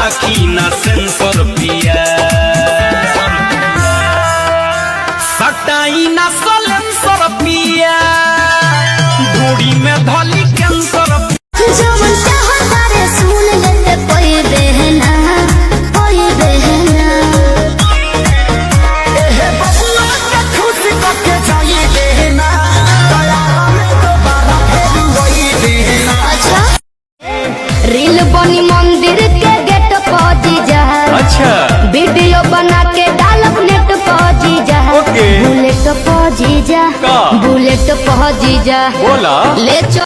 राखी ना सेंसर पिया सटाई ना सलेंसर पिया घोड़ी में धली कैंसर जवन चाहता रे सुन लेते कोई बहना एहे बबुआ के खुशी करके जाइए देना दया में दोबारा फिर वही देना। अच्छा रील बनी मंदिर के गेट पहुंची जा अच्छा वीडियो बना के डालब नेट पहुंची जा ओके। बुलेट पहुंची जा का? बुलेट पहुंची जा बोला ले चल